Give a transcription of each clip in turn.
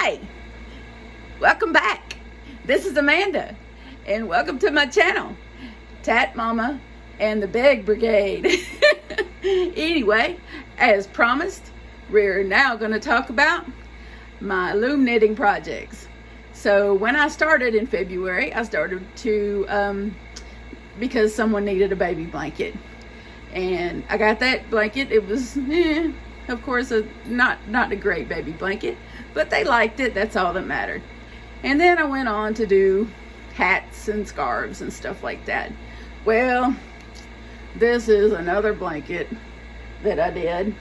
Hi, welcome back. This is Amanda, and welcome to my channel, Tat Mama and the Beg Brigade. Anyway, as promised, we're now going to talk about my loom knitting projects. So when I started in February, I started to, because someone needed a baby blanket. And I got that blanket. It was, of course, not a great baby blanket, but they liked it. That's all that mattered. And then I went on to do hats and scarves and stuff like that. Well, this is another blanket that I did.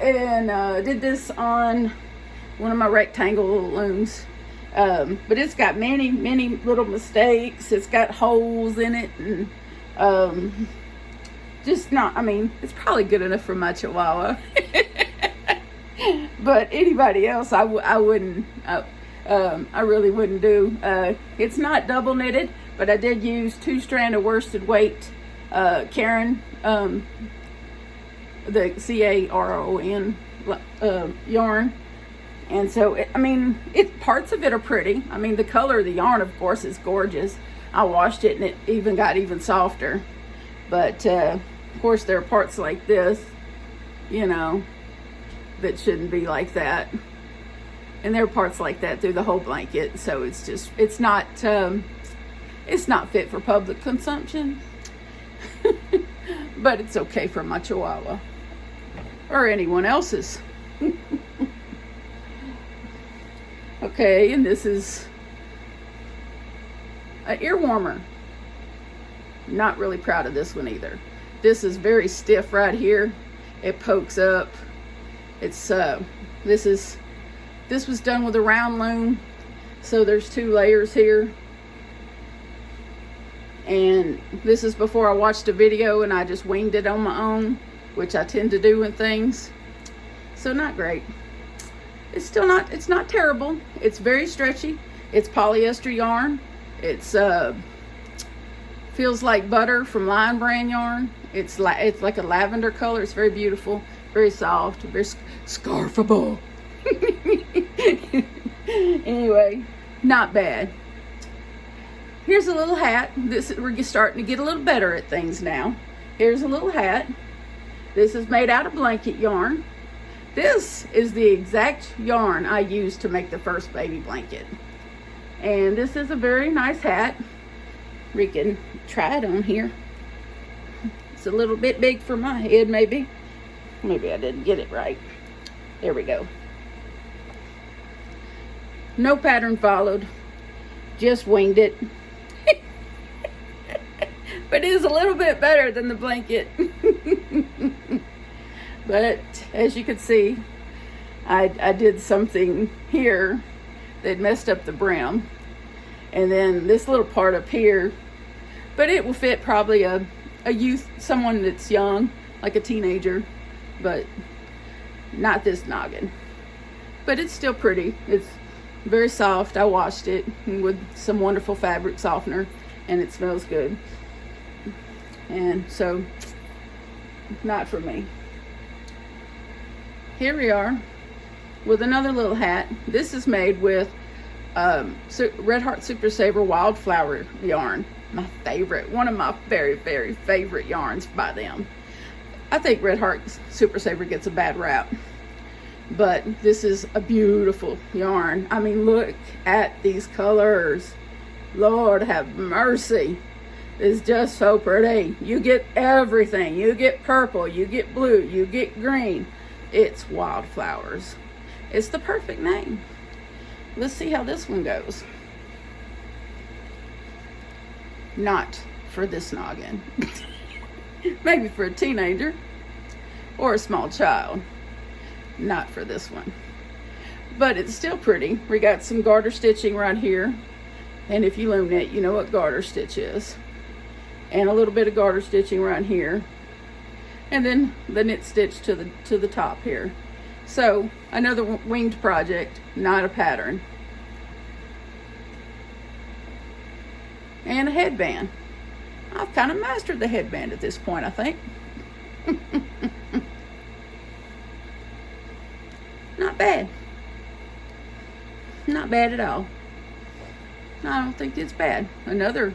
And I did this on one of my rectangle looms. But it's got many little mistakes. It's got holes in it. And just not, I mean, it's probably good enough for my Chihuahua. But anybody else, I wouldn't, I really wouldn't do. It's not double knitted, but I did use 2-strand of worsted weight Caron, the C-A-R-O-N yarn. And so, parts of it are pretty. I mean, the color of the yarn, of course, is gorgeous. I washed it and it even got even softer. But, of course, there are parts like this, that shouldn't be like that. And there are parts like that through the whole blanket. So it's not fit for public consumption. But it's okay for my Chihuahua. Or anyone else's. Okay, and this is an ear warmer. Not really proud of this one either. This is very stiff right here. It pokes up. It's this was done with a round loom, so there's 2 layers here. And this is before I watched a video and I just winged it on my own, which I tend to do in things. So not great. It's not terrible. It's very stretchy. It's polyester yarn. It's feels like butter from Lion Brand yarn. It's like a lavender color. It's very beautiful, very soft, very scarfable. Anyway, not bad. Here's a little hat. We're starting to get a little better at things now. Here's a little hat. This is made out of blanket yarn. This is the exact yarn I used to make the first baby blanket. And this is a very nice hat. We can try it on here. It's a little bit big for my head, maybe. Maybe I didn't get it right. There we go. No pattern followed. Just winged it. But it is a little bit better than the blanket. But as you can see, I did something here that messed up the brim. And then this little part up here, but it will fit probably a youth, someone that's young, like a teenager, but not this noggin. But it's still pretty. It's very soft. I washed it with some wonderful fabric softener and it smells good. And so, not for me. Here we are with another little hat. This is made with Red Heart Super Saver Wildflower yarn. My favorite, one of my very favorite yarns by them. I think Red Heart Super Saver gets a bad rap, but this is a beautiful yarn. I mean, look at these colors. Lord have mercy. It's just so pretty. You get everything. You get purple, you get blue, you get green. It's Wildflowers. It's the perfect name. Let's see how this one goes. Not for this noggin. Maybe for a teenager or a small child. Not for this one. But it's still pretty. We got some garter stitching right here. And if you loom knit, you know what garter stitch is. And a little bit of garter stitching right here. And then the knit stitch to the top here. So another winged project, not a pattern. And a headband. I've kind of mastered the headband at this point, I think. Not bad. Not bad at all. I don't think it's bad. Another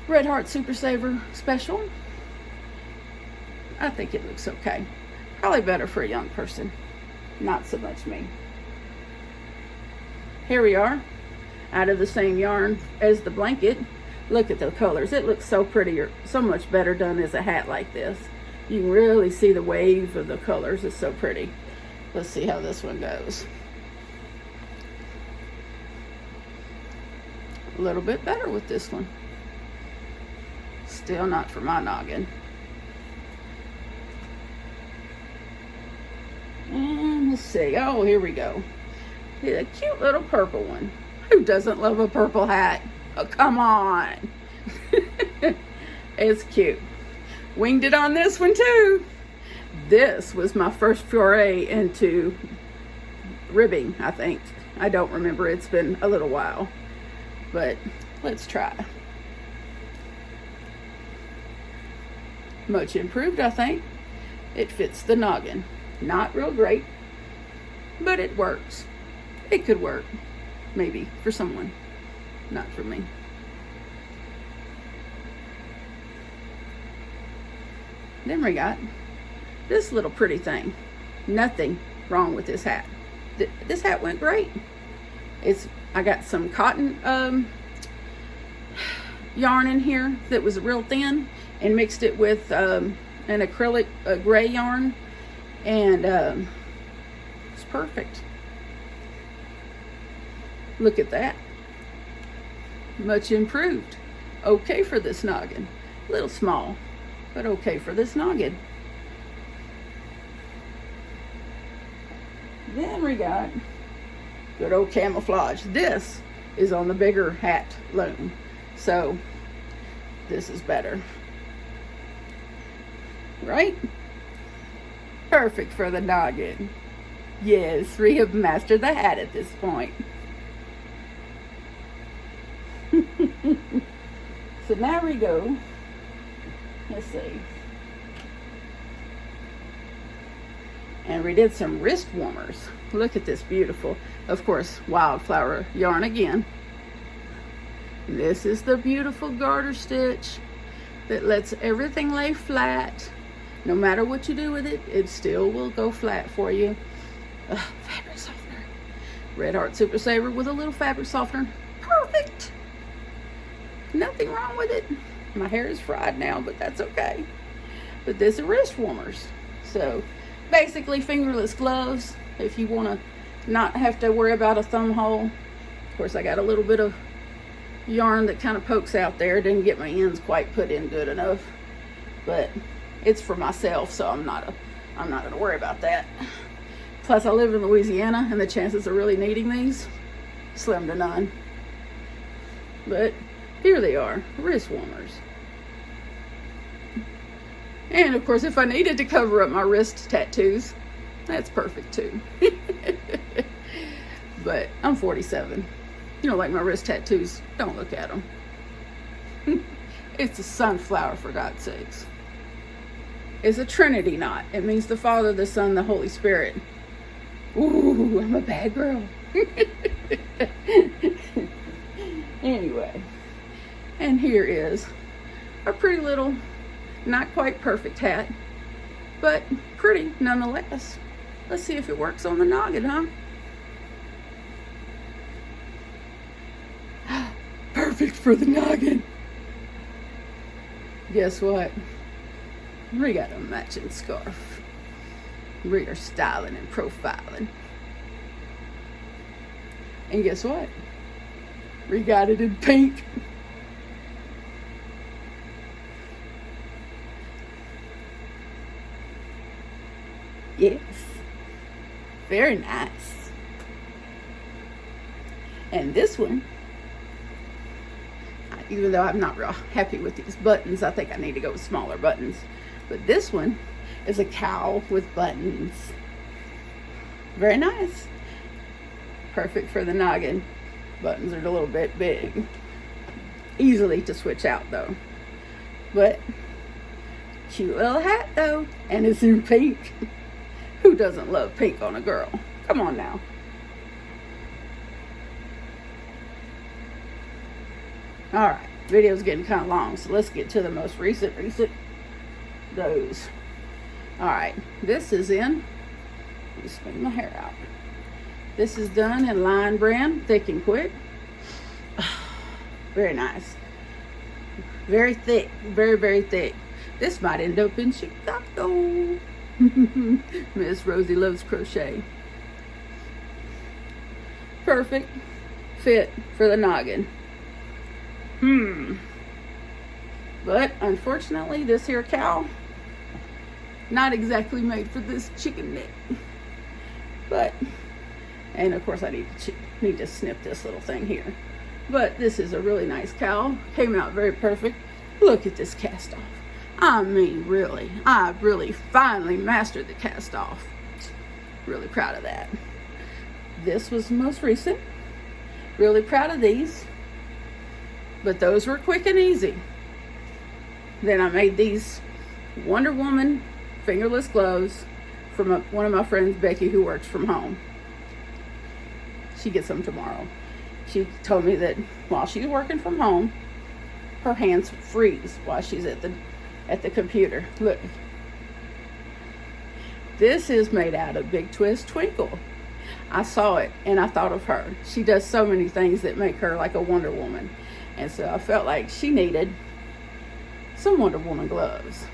Red Heart Super Saver special. I think it looks okay. Probably better for a young person. Not so much me. Here we are, out of the same yarn as the blanket. Look at the colors. It looks so pretty, so much better done as a hat like this. You can really see the wave of the colors. It's so pretty. Let's see how this one goes. A little bit better with this one. Still not for my noggin. And let's see. Oh, here we go. A cute little purple one. Who doesn't love a purple hat? Oh, come on. It's cute. Winged it on this one too. This was my first foray into ribbing, I think. I don't remember. It's been a little while. But let's try. Much improved, I think. It fits the noggin. Not real great, but it works. It could work, maybe, for someone. Not for me. Then we got this little pretty thing. Nothing wrong with this hat. This hat went great. I got some cotton yarn in here that was real thin and mixed it with an acrylic gray yarn, and it's perfect. Look at that. Much improved. Okay for this noggin. A little small, but okay for this noggin. Then we got good old camouflage. This is on the bigger hat loom, so this is better. Right? Perfect for the noggin. Yes, we have mastered the hat at this point. So now we go. Let's see. And we did some wrist warmers. Look at this beautiful, of course, wildflower yarn again. This is the beautiful garter stitch that lets everything lay flat. No matter what you do with it, it still will go flat for you. Fabric softener. Red Heart Super Saver with a little fabric softener. Perfect. Nothing wrong with it. My hair is fried now, but that's okay. But this is wrist warmers. So basically fingerless gloves if you want to not have to worry about a thumb hole. Of course, I got a little bit of yarn that kind of pokes out there. Didn't get my ends quite put in good enough, but it's for myself, so I'm not going to worry about that. Plus, I live in Louisiana, and the chances of really needing these, slim to none. But here they are, wrist warmers. And of course, if I needed to cover up my wrist tattoos, that's perfect too. But I'm 47. You don't like my wrist tattoos, don't look at them. It's a sunflower, for God's sakes. It's a Trinity knot. It means the Father, the Son, the Holy Spirit. Ooh, I'm a bad girl. Anyway, and here is a pretty little, not quite perfect hat, but pretty nonetheless. Let's see if it works on the noggin, huh? Perfect for the noggin. Guess what? We got a matching scarf. We are styling and profiling. And guess what? We got it in pink. Yes. Very nice. And this one, even though I'm not real happy with these buttons, I think I need to go with smaller buttons. But this one is a cowl with buttons. Very nice. Perfect for the noggin. Buttons are a little bit big. Easily to switch out though. But cute little hat though. And it's in pink. Who doesn't love pink on a girl? Come on now. All right, video's getting kind of long, so let's get to the most recent those. All right, this is in, let me swing my hair out. This is done in Lion Brand, thick and quick. Very nice. Very thick, very, very thick. This might end up in Chicago. Miss Rosie loves crochet. Perfect fit for the noggin. But unfortunately, this here cow, not exactly made for this chicken neck. But, and of course I need to snip this little thing here. But this is a really nice cowl. Came out very perfect. Look at this cast off. I mean, really, I really finally mastered the cast off. Really proud of that. This was the most recent. Really proud of these. But those were quick and easy. Then I made these Wonder Woman fingerless gloves from one of my friends, Becky, who works from home. She gets them tomorrow. She told me that while she's working from home, her hands freeze while she's at the computer. Look. This is made out of Big Twist Twinkle. I saw it and I thought of her. She does so many things that make her like a Wonder Woman. And so I felt like she needed some Wonder Woman gloves.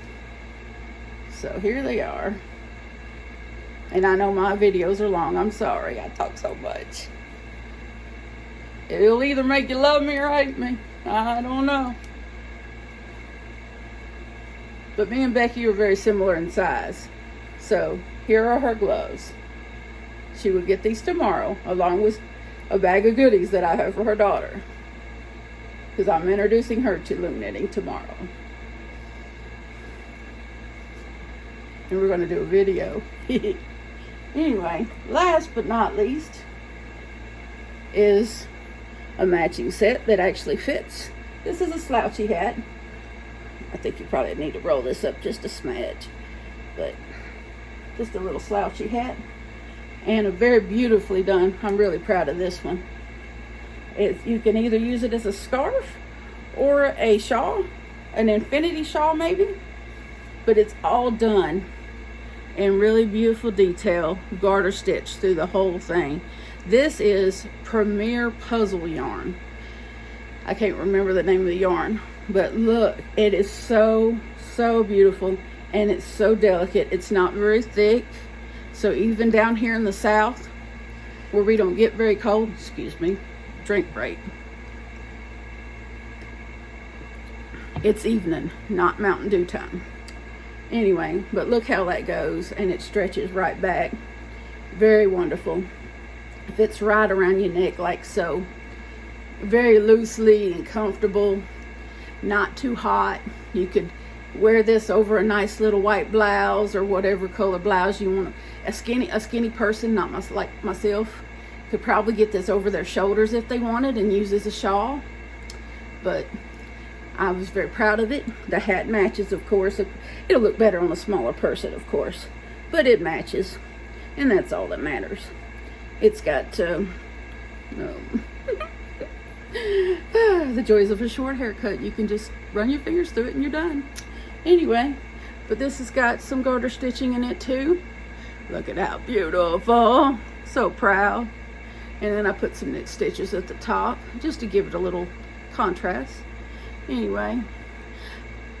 So here they are. And I know my videos are long. I'm sorry. I talk so much. It'll either make you love me or hate me. I don't know. But me and Becky are very similar in size. So here are her gloves. She will get these tomorrow, along with a bag of goodies that I have for her daughter. Because I'm introducing her to loom knitting tomorrow. And we're going to do a video. Anyway, last but not least is a matching set that actually fits. This is a slouchy hat. I think you probably need to roll this up just a smidge. But just a little slouchy hat. And a very beautifully done. I'm really proud of this one. You can either use it as a scarf or a shawl, an infinity shawl maybe, but it's all done in really beautiful detail, garter stitch through the whole thing. This is Premier Puzzle yarn. I can't remember the name of the yarn, but look, it is so beautiful, and it's so delicate. It's not very thick, so even down here in the South where we don't get very cold, excuse me, drink break. It's evening, not Mountain Dew time. Anyway, but look how that goes, and it stretches right back. Very wonderful. Fits right around your neck like so. Very loosely and comfortable. Not too hot. You could wear this over a nice little white blouse or whatever color blouse you want. A skinny person, not like myself, could probably get this over their shoulders if they wanted and use as a shawl. But I was very proud of it. The hat matches, of course. It'll look better on a smaller person, of course, but it matches, and that's all that matters. It's got the joys of a short haircut. You can just run your fingers through it and you're done. Anyway, but this has got some garter stitching in it too. Look at how beautiful. So proud. And then I put some knit stitches at the top just to give it a little contrast. Anyway,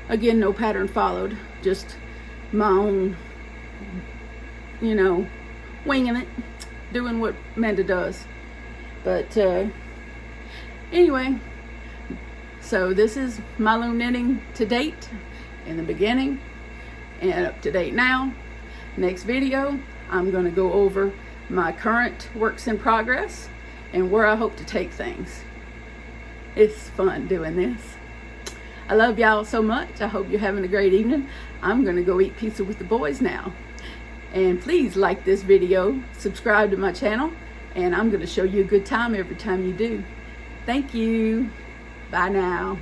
again, no pattern followed, just my own, winging it, doing what Amanda does. But anyway, so this is my loom knitting to date, in the beginning and up to date now. Next video, I'm going to go over my current works in progress and where I hope to take things. It's fun doing this. I love y'all so much. I hope you're having a great evening. I'm going to go eat pizza with the boys now. And please like this video, subscribe to my channel, and I'm going to show you a good time every time you do. Thank you. Bye now.